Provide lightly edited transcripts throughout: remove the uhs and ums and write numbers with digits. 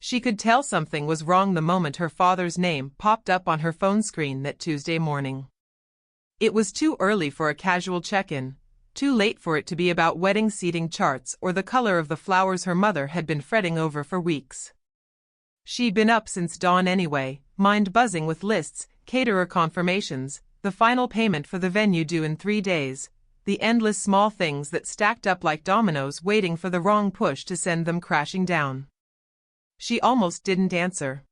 She could tell something was wrong the moment her father's name popped up on her phone screen that Tuesday morning. It was too early for a casual check-in, too late for it to be about wedding seating charts or the color of the flowers her mother had been fretting over for weeks. She'd been up since dawn anyway, mind buzzing with lists, caterer confirmations, the final payment for the venue due in 3 days, the endless small things that stacked up like dominoes waiting for the wrong push to send them crashing down. She almost didn't answer.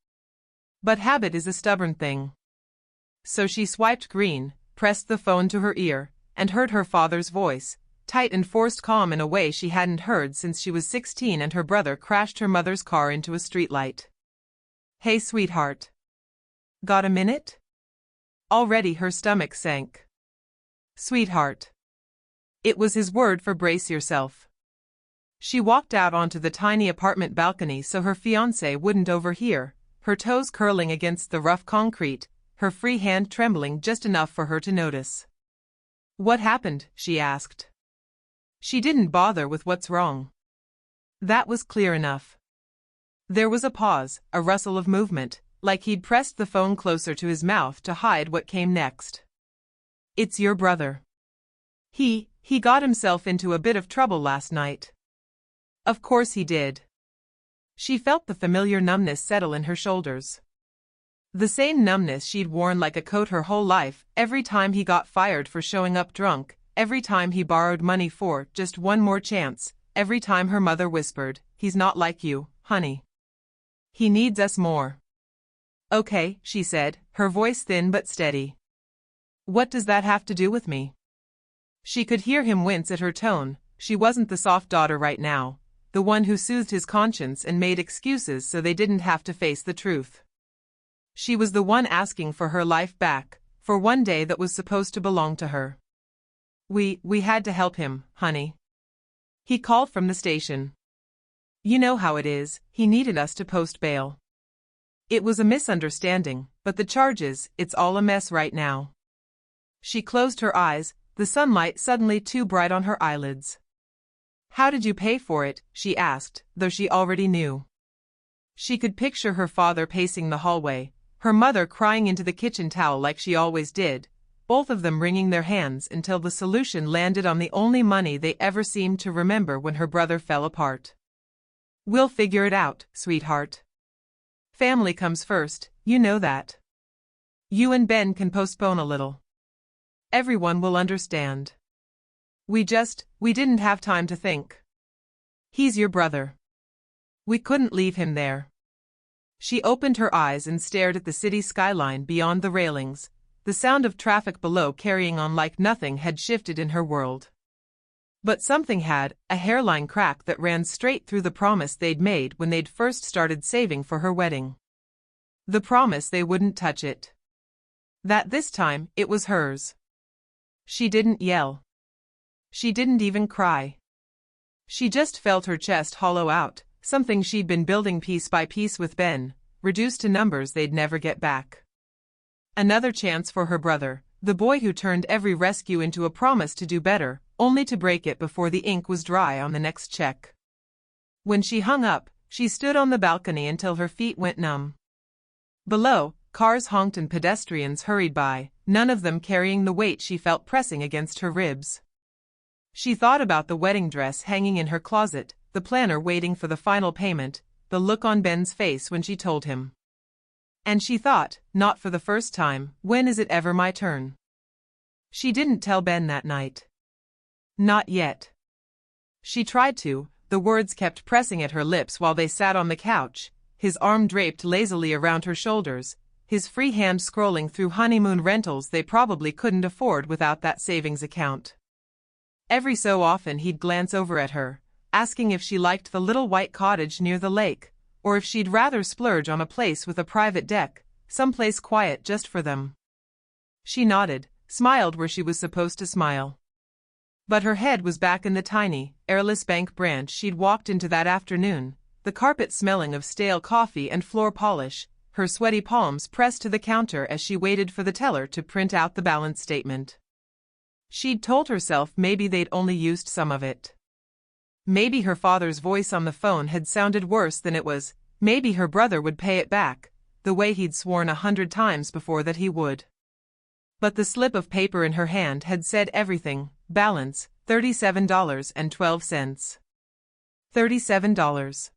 But habit is a stubborn thing. So she swiped green, pressed the phone to her ear, and heard her father's voice, tight and forced calm in a way she hadn't heard since she was 16 and her brother crashed her mother's car into a streetlight. "Hey, sweetheart. Got a minute?" Already her stomach sank. Sweetheart. It was his word for brace yourself. She walked out onto the tiny apartment balcony so her fiancé wouldn't overhear, her toes curling against the rough concrete, her free hand trembling just enough for her to notice. "What happened?" she asked. She didn't bother with what's wrong. That was clear enough. There was a pause, a rustle of movement, like he'd pressed the phone closer to his mouth to hide what came next. "It's your brother. He got himself into a bit of trouble last night." Of course he did. She felt the familiar numbness settle in her shoulders. The same numbness she'd worn like a coat her whole life, every time he got fired for showing up drunk, every time he borrowed money for just one more chance, every time her mother whispered, "He's not like you, honey. He needs us more." "Okay," she said, her voice thin but steady. "What does that have to do with me?" She could hear him wince at her tone. She wasn't the soft daughter right now, the one who soothed his conscience and made excuses so they didn't have to face the truth. She was the one asking for her life back, for one day that was supposed to belong to her. We had to help him, honey." He called from the station. "You know how it is, he needed us to post bail. It was a misunderstanding, but the charges, it's all a mess right now." She closed her eyes, the sunlight suddenly too bright on her eyelids. "How did you pay for it?" she asked, though she already knew. She could picture her father pacing the hallway, her mother crying into the kitchen towel like she always did, both of them wringing their hands until the solution landed on the only money they ever seemed to remember when her brother fell apart. "We'll figure it out, sweetheart. Family comes first, you know that. You and Ben can postpone a little. Everyone will understand. We didn't have time to think. He's your brother. We couldn't leave him there." She opened her eyes and stared at the city skyline beyond the railings. The sound of traffic below carrying on like nothing had shifted in her world. But something had, a hairline crack that ran straight through the promise they'd made when they'd first started saving for her wedding. The promise they wouldn't touch it. That this time, it was hers. She didn't yell. She didn't even cry. She just felt her chest hollow out, something she'd been building piece by piece with Ben, reduced to numbers they'd never get back. Another chance for her brother, the boy who turned every rescue into a promise to do better, only to break it before the ink was dry on the next check. When she hung up, she stood on the balcony until her feet went numb. Below, cars honked and pedestrians hurried by, none of them carrying the weight she felt pressing against her ribs. She thought about the wedding dress hanging in her closet, the planner waiting for the final payment, the look on Ben's face when she told him. And she thought, not for the first time, when is it ever my turn? She didn't tell Ben that night. Not yet. She tried to, the words kept pressing at her lips while they sat on the couch, his arm draped lazily around her shoulders, his free hand scrolling through honeymoon rentals they probably couldn't afford without that savings account. Every so often he'd glance over at her, asking if she liked the little white cottage near the lake, or if she'd rather splurge on a place with a private deck, someplace quiet just for them. She nodded, smiled where she was supposed to smile. But her head was back in the tiny, airless bank branch she'd walked into that afternoon, the carpet smelling of stale coffee and floor polish, her sweaty palms pressed to the counter as she waited for the teller to print out the balance statement. She'd told herself maybe they'd only used some of it. Maybe her father's voice on the phone had sounded worse than it was, maybe her brother would pay it back, the way he'd sworn 100 times before that he would. But the slip of paper in her hand had said everything: balance, $37.12. $37.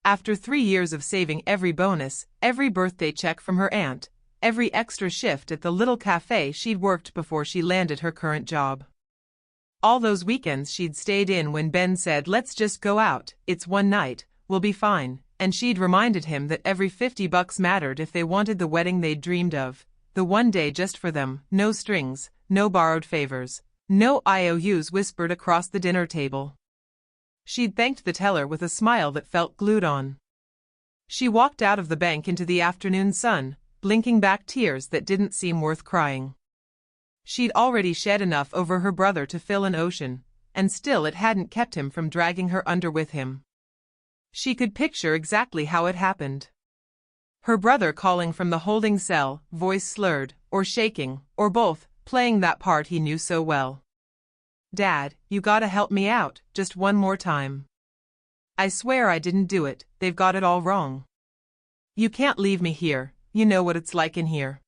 After 3 years of saving every bonus, every birthday check from her aunt, every extra shift at the little cafe she'd worked before she landed her current job. All those weekends she'd stayed in when Ben said, "Let's just go out, it's one night, we'll be fine," and she'd reminded him that every $50 mattered if they wanted the wedding they'd dreamed of, the one day just for them, no strings, no borrowed favors, no IOUs whispered across the dinner table. She'd thanked the teller with a smile that felt glued on. She walked out of the bank into the afternoon sun, blinking back tears that didn't seem worth crying. She'd already shed enough over her brother to fill an ocean, and still it hadn't kept him from dragging her under with him. She could picture exactly how it happened. Her brother calling from the holding cell, voice slurred, or shaking, or both, playing that part he knew so well. "Dad, you gotta help me out, just one more time. I swear I didn't do it, they've got it all wrong. You can't leave me here, you know what it's like in here."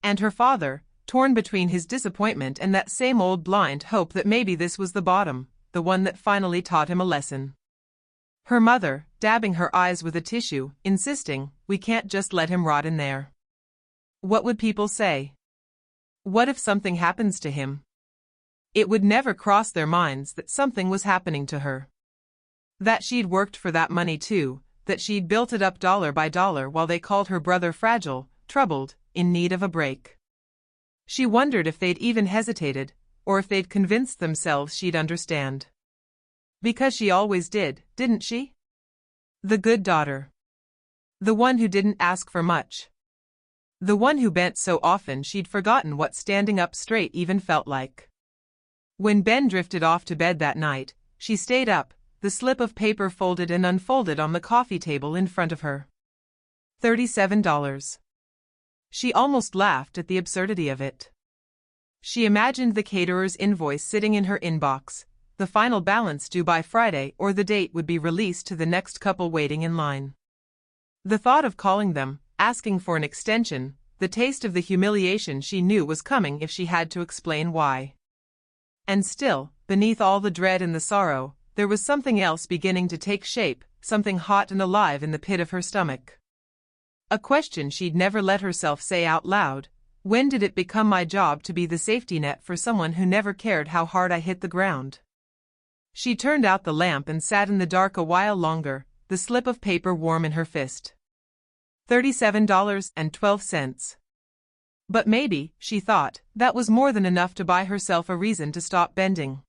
And her father, torn between his disappointment and that same old blind hope that maybe this was the bottom, the one that finally taught him a lesson. Her mother, dabbing her eyes with a tissue, insisting, "We can't just let him rot in there. What would people say? What if something happens to him?" It would never cross their minds that something was happening to her. That she'd worked for that money too, that she'd built it up dollar by dollar while they called her brother fragile, troubled, in need of a break. She wondered if they'd even hesitated, or if they'd convinced themselves she'd understand. Because she always did, didn't she? The good daughter. The one who didn't ask for much. The one who bent so often she'd forgotten what standing up straight even felt like. When Ben drifted off to bed that night, she stayed up, the slip of paper folded and unfolded on the coffee table in front of her. $37. She almost laughed at the absurdity of it. She imagined the caterer's invoice sitting in her inbox, the final balance due by Friday, or the date would be released to the next couple waiting in line. The thought of calling them, asking for an extension, the taste of the humiliation she knew was coming if she had to explain why. And still, beneath all the dread and the sorrow, there was something else beginning to take shape, something hot and alive in the pit of her stomach. A question she'd never let herself say out loud: when did it become my job to be the safety net for someone who never cared how hard I hit the ground? She turned out the lamp and sat in the dark a while longer, the slip of paper warm in her fist. $37.12. But maybe, she thought, that was more than enough to buy herself a reason to stop bending.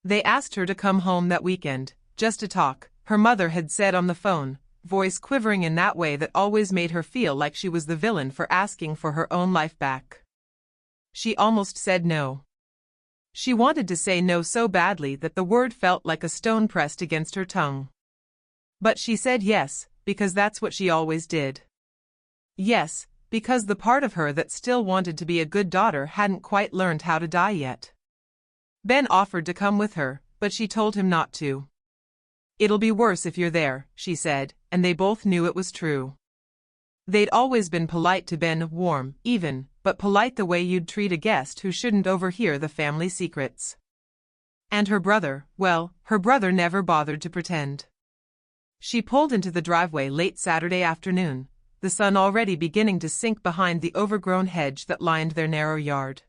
They asked her to come home that weekend, just to talk, her mother had said on the phone, voice quivering in that way that always made her feel like she was the villain for asking for her own life back. She almost said no. She wanted to say no so badly that the word felt like a stone pressed against her tongue. But she said yes, because that's what she always did. Yes, because the part of her that still wanted to be a good daughter hadn't quite learned how to die yet. Ben offered to come with her, but she told him not to. "It'll be worse if you're there," she said, and they both knew it was true. They'd always been polite to Ben, warm, even, but polite the way you'd treat a guest who shouldn't overhear the family secrets. And her brother, well, her brother never bothered to pretend. She pulled into the driveway late Saturday afternoon, the sun already beginning to sink behind the overgrown hedge that lined their narrow yard.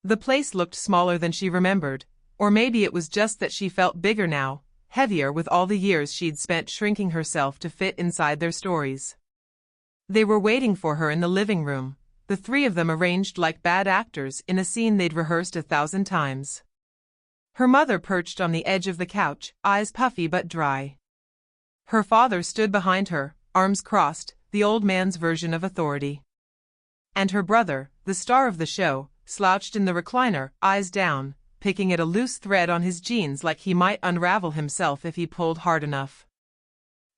The place looked smaller than she remembered, or maybe it was just that she felt bigger now, heavier with all the years she'd spent shrinking herself to fit inside their stories. They were waiting for her in the living room, the three of them arranged like bad actors in a scene they'd rehearsed 1,000 times. Her mother perched on the edge of the couch, eyes puffy but dry. Her father stood behind her, arms crossed, the old man's version of authority. And her brother, the star of the show, slouched in the recliner, eyes down, picking at a loose thread on his jeans like he might unravel himself if he pulled hard enough.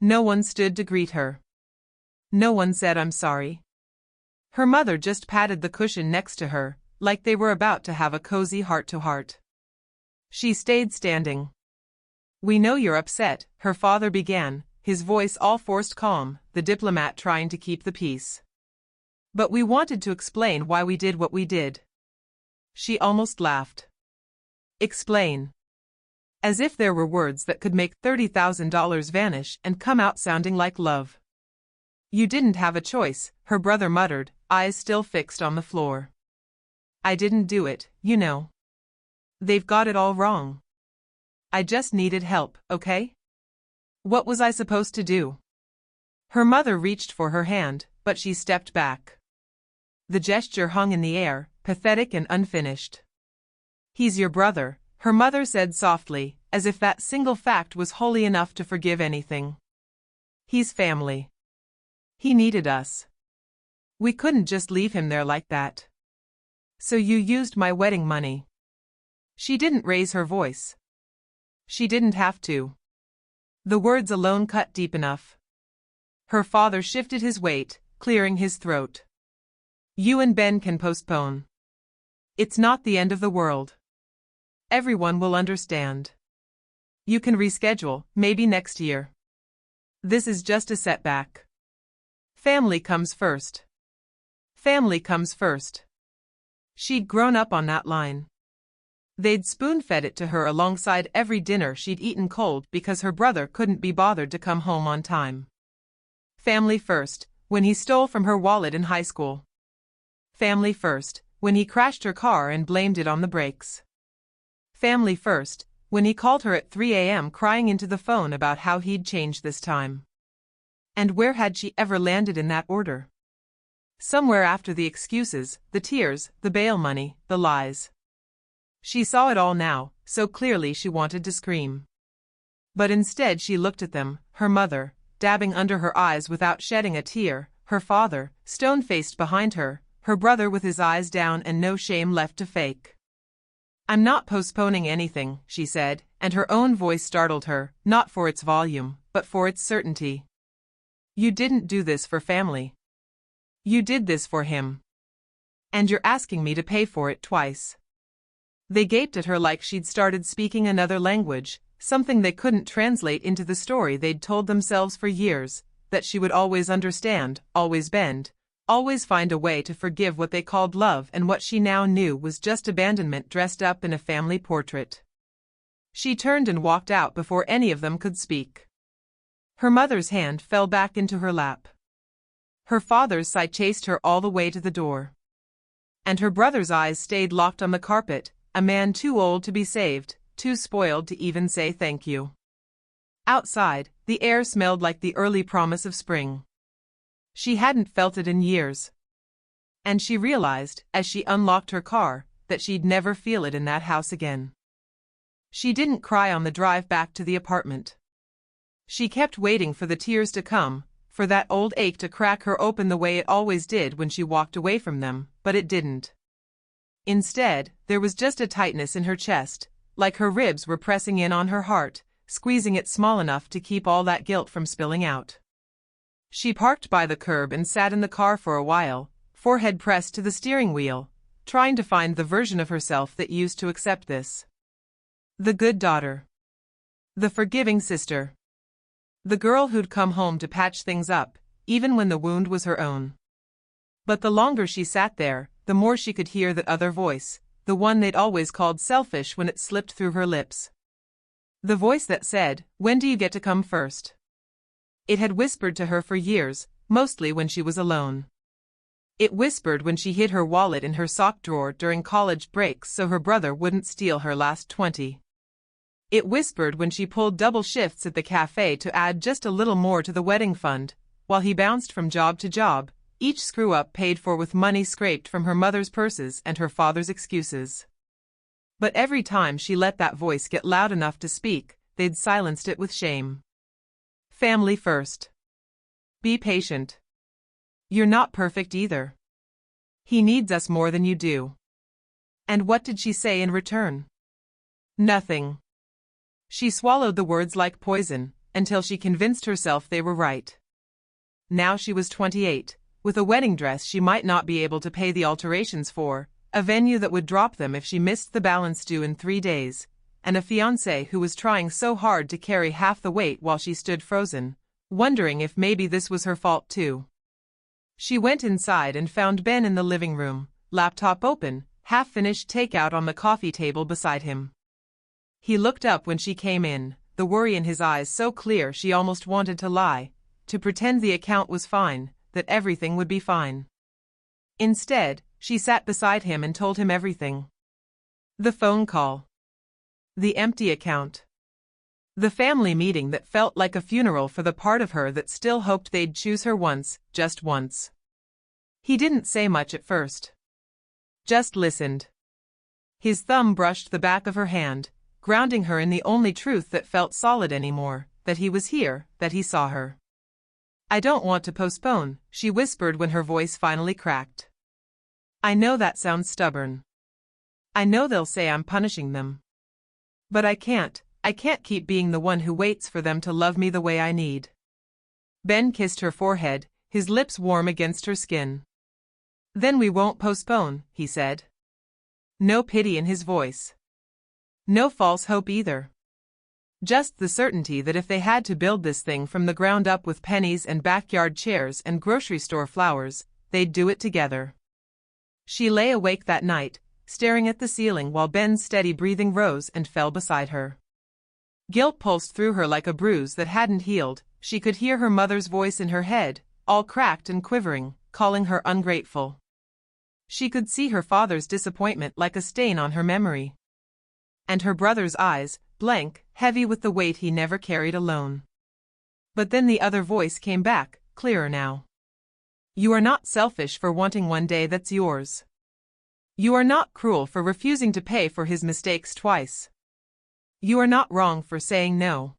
No one stood to greet her. No one said "I'm sorry." Her mother just patted the cushion next to her, like they were about to have a cozy heart-to-heart. She stayed standing. "We know you're upset," her father began, his voice all forced calm, the diplomat trying to keep the peace. But we wanted to explain why we did what we did. She almost laughed. Explain. As if there were words that could make $30,000 vanish and come out sounding like love. You didn't have a choice, her brother muttered, eyes still fixed on the floor. I didn't do it, you know. They've got it all wrong. I just needed help, okay? What was I supposed to do? Her mother reached for her hand, but she stepped back. The gesture hung in the air, pathetic and unfinished. He's your brother, her mother said softly, as if that single fact was holy enough to forgive anything. He's family. He needed us. We couldn't just leave him there like that. So you used my wedding money. She didn't raise her voice. She didn't have to. The words alone cut deep enough. Her father shifted his weight, clearing his throat. You and Ben can postpone. It's not the end of the world. Everyone will understand. You can reschedule, maybe next year. This is just a setback. Family comes first. Family comes first. She'd grown up on that line. They'd spoon-fed it to her alongside every dinner she'd eaten cold because her brother couldn't be bothered to come home on time. Family first, when he stole from her wallet in high school. Family first, when he crashed her car and blamed it on the brakes. Family first, when he called her at 3 a.m. crying into the phone about how he'd changed this time. And where had she ever landed in that order? Somewhere after the excuses, the tears, the bail money, the lies. She saw it all now, so clearly she wanted to scream. But instead she looked at them, her mother, dabbing under her eyes without shedding a tear, her father, stone-faced behind her, her brother with his eyes down and no shame left to fake. I'm not postponing anything, she said, and her own voice startled her, not for its volume, but for its certainty. You didn't do this for family. You did this for him. And you're asking me to pay for it twice. They gaped at her like she'd started speaking another language, something they couldn't translate into the story they'd told themselves for years, that she would always understand, always bend, always find a way to forgive what they called love and what she now knew was just abandonment dressed up in a family portrait. She turned and walked out before any of them could speak. Her mother's hand fell back into her lap. Her father's sigh chased her all the way to the door. And her brother's eyes stayed locked on the carpet, a man too old to be saved, too spoiled to even say thank you. Outside, the air smelled like the early promise of spring. She hadn't felt it in years. And she realized, as she unlocked her car, that she'd never feel it in that house again. She didn't cry on the drive back to the apartment. She kept waiting for the tears to come, for that old ache to crack her open the way it always did when she walked away from them, but it didn't. Instead, there was just a tightness in her chest, like her ribs were pressing in on her heart, squeezing it small enough to keep all that guilt from spilling out. She parked by the curb and sat in the car for a while, forehead pressed to the steering wheel, trying to find the version of herself that used to accept this. The good daughter. The forgiving sister. The girl who'd come home to patch things up, even when the wound was her own. But the longer she sat there, the more she could hear that other voice, the one they'd always called selfish when it slipped through her lips. The voice that said, "When do you get to come first?" It had whispered to her for years, mostly when she was alone. It whispered when she hid her wallet in her sock drawer during college breaks so her brother wouldn't steal her last 20. It whispered when she pulled double shifts at the cafe to add just a little more to the wedding fund, while he bounced from job to job, each screw-up paid for with money scraped from her mother's purses and her father's excuses. But every time she let that voice get loud enough to speak, they'd silenced it with shame. Family first. Be patient. You're not perfect either. He needs us more than you do. And what did she say in return? Nothing. She swallowed the words like poison, until she convinced herself they were right. Now she was 28, with a wedding dress she might not be able to pay the alterations for, a venue that would drop them if she missed the balance due in 3 days, and a fiancé who was trying so hard to carry half the weight while she stood frozen, wondering if maybe this was her fault too. She went inside and found Ben in the living room, laptop open, half-finished takeout on the coffee table beside him. He looked up when she came in, the worry in his eyes so clear she almost wanted to lie, to pretend the account was fine, that everything would be fine. Instead, she sat beside him and told him everything. The phone call. The empty account. The family meeting that felt like a funeral for the part of her that still hoped they'd choose her once, just once. He didn't say much at first. Just listened. His thumb brushed the back of her hand, grounding her in the only truth that felt solid anymore, that he was here, that he saw her. I don't want to postpone, she whispered when her voice finally cracked. I know that sounds stubborn. I know they'll say I'm punishing them. But I can't keep being the one who waits for them to love me the way I need. Ben kissed her forehead, his lips warm against her skin. Then we won't postpone, he said. No pity in his voice. No false hope either. Just the certainty that if they had to build this thing from the ground up with pennies and backyard chairs and grocery store flowers, they'd do it together. She lay awake that night, staring at the ceiling while Ben's steady breathing rose and fell beside her. Guilt pulsed through her like a bruise that hadn't healed. She could hear her mother's voice in her head, all cracked and quivering, calling her ungrateful. She could see her father's disappointment like a stain on her memory. And her brother's eyes, blank, heavy with the weight he never carried alone. But then the other voice came back, clearer now. You are not selfish for wanting one day that's yours. You are not cruel for refusing to pay for his mistakes twice. You are not wrong for saying no.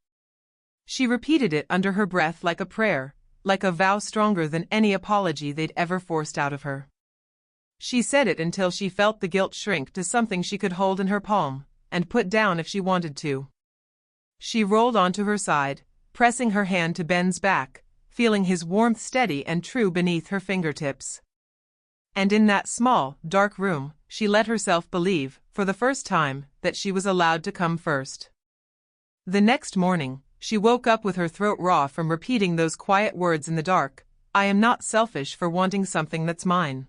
She repeated it under her breath like a prayer, like a vow stronger than any apology they'd ever forced out of her. She said it until she felt the guilt shrink to something she could hold in her palm, and put down if she wanted to. She rolled onto her side, pressing her hand to Ben's back, feeling his warmth steady and true beneath her fingertips. And in that small, dark room, she let herself believe, for the first time, that she was allowed to come first. The next morning, she woke up with her throat raw from repeating those quiet words in the dark, I am not selfish for wanting something that's mine.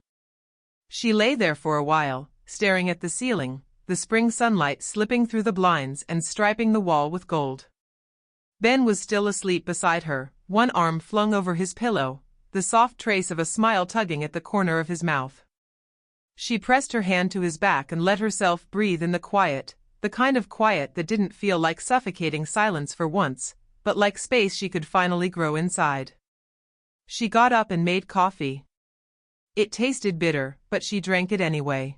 She lay there for a while, staring at the ceiling, the spring sunlight slipping through the blinds and striping the wall with gold. Ben was still asleep beside her, one arm flung over his pillow, the soft trace of a smile tugging at the corner of his mouth. She pressed her hand to his back and let herself breathe in the quiet, the kind of quiet that didn't feel like suffocating silence for once, but like space she could finally grow inside. She got up and made coffee. It tasted bitter, but she drank it anyway.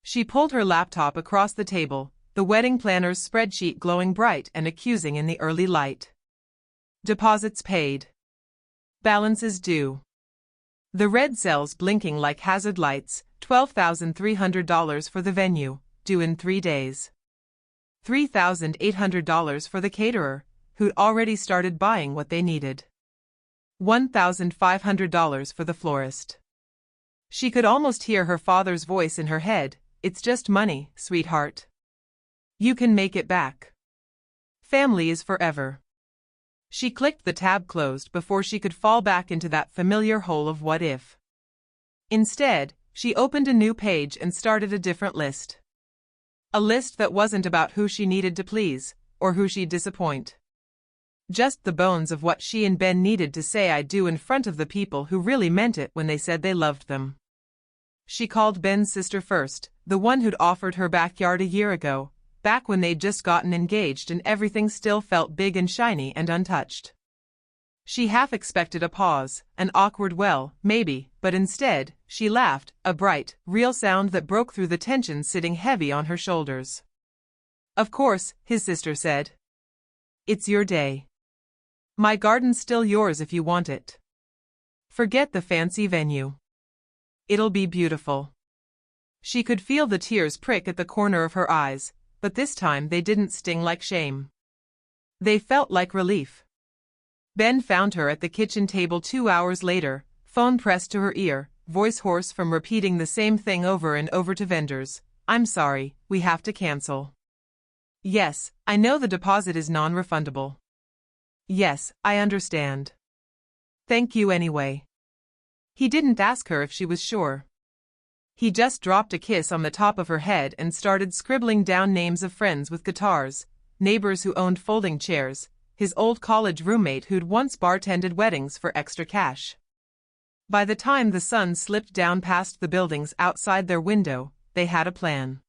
She pulled her laptop across the table, the wedding planner's spreadsheet glowing bright and accusing in the early light. Deposits paid. Balances due. The red cells blinking like hazard lights, $12,300 for the venue, due in 3 days. $3,800 for the caterer, who'd already started buying what they needed. $1,500 for the florist. She could almost hear her father's voice in her head, it's just money, sweetheart. You can make it back. Family is forever. She clicked the tab closed before she could fall back into that familiar hole of what if. Instead, she opened a new page and started a different list. A list that wasn't about who she needed to please, or who she'd disappoint. Just the bones of what she and Ben needed to say I do in front of the people who really meant it when they said they loved them. She called Ben's sister first, the one who'd offered her backyard a year ago, back when they'd just gotten engaged and everything still felt big and shiny and untouched. She half expected a pause, an awkward well, maybe, but instead, she laughed, a bright, real sound that broke through the tension sitting heavy on her shoulders. Of course, his sister said. It's your day. My garden's still yours if you want it. Forget the fancy venue. It'll be beautiful. She could feel the tears prick at the corner of her eyes, but this time they didn't sting like shame. They felt like relief. Ben found her at the kitchen table 2 hours later, phone pressed to her ear, voice hoarse from repeating the same thing over and over to vendors. I'm sorry, we have to cancel. Yes, I know the deposit is non-refundable. Yes, I understand. Thank you anyway. He didn't ask her if she was sure. He just dropped a kiss on the top of her head and started scribbling down names of friends with guitars, neighbors who owned folding chairs, his old college roommate who'd once bartended weddings for extra cash. By the time the sun slipped down past the buildings outside their window, they had a plan.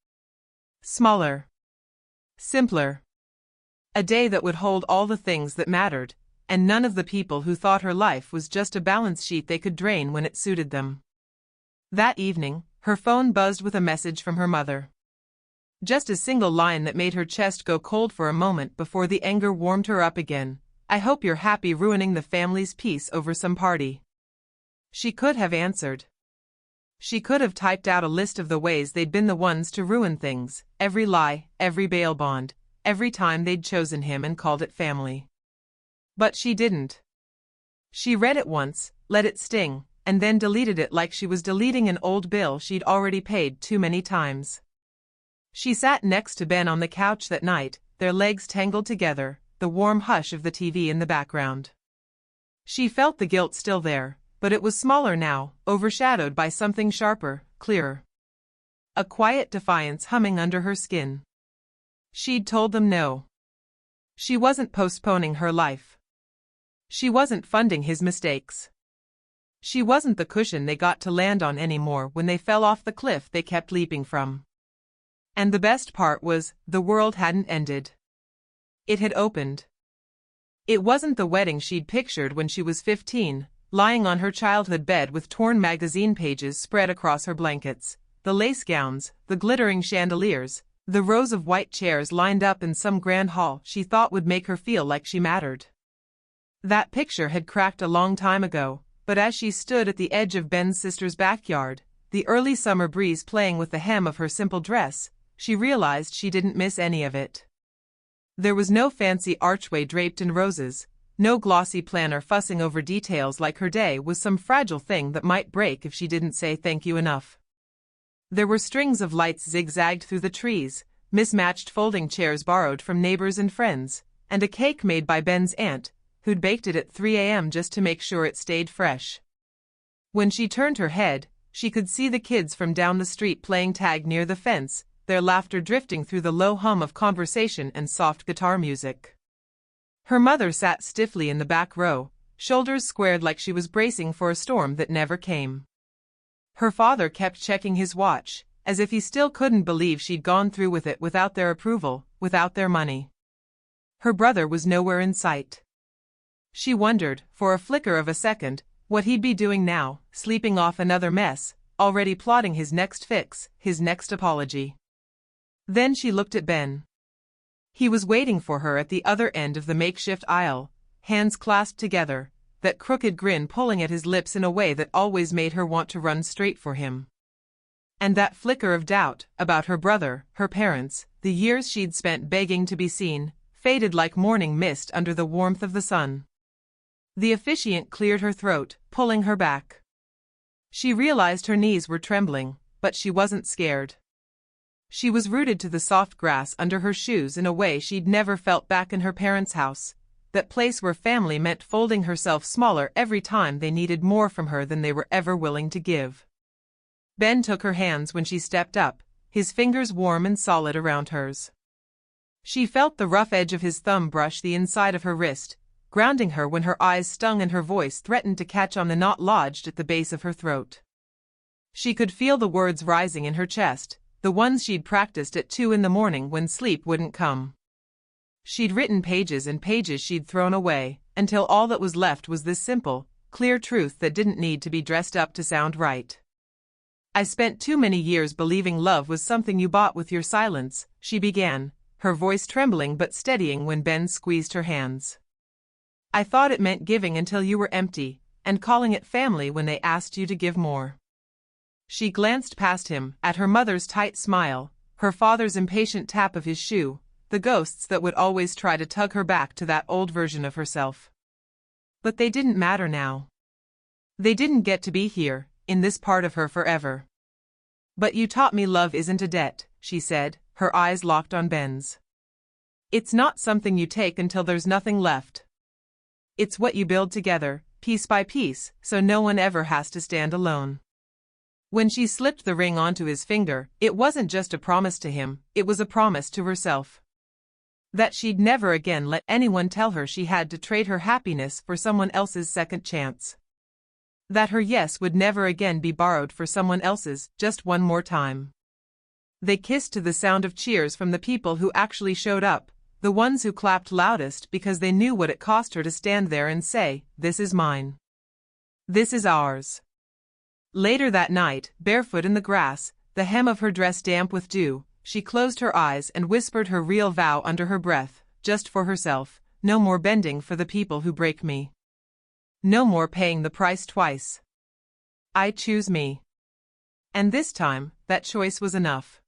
Smaller. Simpler. A day that would hold all the things that mattered, and none of the people who thought her life was just a balance sheet they could drain when it suited them. That evening, her phone buzzed with a message from her mother. Just a single line that made her chest go cold for a moment before the anger warmed her up again. I hope you're happy ruining the family's peace over some party. She could have answered. She could have typed out a list of the ways they'd been the ones to ruin things, every lie, every bail bond, every time they'd chosen him and called it family. But she didn't. She read it once, let it sting, and then deleted it like she was deleting an old bill she'd already paid too many times. She sat next to Ben on the couch that night, their legs tangled together, the warm hush of the TV in the background. She felt the guilt still there, but it was smaller now, overshadowed by something sharper, clearer. A quiet defiance humming under her skin. She'd told them no. She wasn't postponing her life. She wasn't funding his mistakes. She wasn't the cushion they got to land on anymore when they fell off the cliff they kept leaping from. And the best part was, the world hadn't ended. It had opened. It wasn't the wedding she'd pictured when she was 15, lying on her childhood bed with torn magazine pages spread across her blankets, the lace gowns, the glittering chandeliers, the rows of white chairs lined up in some grand hall she thought would make her feel like she mattered. That picture had cracked a long time ago, but as she stood at the edge of Ben's sister's backyard, the early summer breeze playing with the hem of her simple dress, she realized she didn't miss any of it. There was no fancy archway draped in roses, no glossy planner fussing over details like her day was some fragile thing that might break if she didn't say thank you enough. There were strings of lights zigzagged through the trees, mismatched folding chairs borrowed from neighbors and friends, and a cake made by Ben's aunt, who'd baked it at 3 a.m. just to make sure it stayed fresh. When she turned her head, she could see the kids from down the street playing tag near the fence, their laughter drifting through the low hum of conversation and soft guitar music. Her mother sat stiffly in the back row, shoulders squared like she was bracing for a storm that never came. Her father kept checking his watch, as if he still couldn't believe she'd gone through with it without their approval, without their money. Her brother was nowhere in sight. She wondered, for a flicker of a second, what he'd be doing now, sleeping off another mess, already plotting his next fix, his next apology. Then she looked at Ben. He was waiting for her at the other end of the makeshift aisle, hands clasped together, that crooked grin pulling at his lips in a way that always made her want to run straight for him. And that flicker of doubt, about her brother, her parents, the years she'd spent begging to be seen, faded like morning mist under the warmth of the sun. The officiant cleared her throat, pulling her back. She realized her knees were trembling, but she wasn't scared. She was rooted to the soft grass under her shoes in a way she'd never felt back in her parents' house, that place where family meant folding herself smaller every time they needed more from her than they were ever willing to give. Ben took her hands when she stepped up, his fingers warm and solid around hers. She felt the rough edge of his thumb brush the inside of her wrist, grounding her when her eyes stung and her voice threatened to catch on the knot lodged at the base of her throat. She could feel the words rising in her chest, the ones she'd practiced at 2 a.m. when sleep wouldn't come. She'd written pages and pages she'd thrown away, until all that was left was this simple, clear truth that didn't need to be dressed up to sound right. I spent too many years believing love was something you bought with your silence, she began, her voice trembling but steadying when Ben squeezed her hands. I thought it meant giving until you were empty, and calling it family when they asked you to give more. She glanced past him, at her mother's tight smile, her father's impatient tap of his shoe, the ghosts that would always try to tug her back to that old version of herself. But they didn't matter now. They didn't get to be here, in this part of her forever. But you taught me love isn't a debt, she said, her eyes locked on Ben's. It's not something you take until there's nothing left. It's what you build together, piece by piece, so no one ever has to stand alone. When she slipped the ring onto his finger, it wasn't just a promise to him, it was a promise to herself. That she'd never again let anyone tell her she had to trade her happiness for someone else's second chance. That her yes would never again be borrowed for someone else's, just one more time. They kissed to the sound of cheers from the people who actually showed up, the ones who clapped loudest because they knew what it cost her to stand there and say, "This is mine. This is ours." Later that night, barefoot in the grass, the hem of her dress damp with dew, she closed her eyes and whispered her real vow under her breath, just for herself: no more bending for the people who break me. No more paying the price twice. I choose me. And this time, that choice was enough.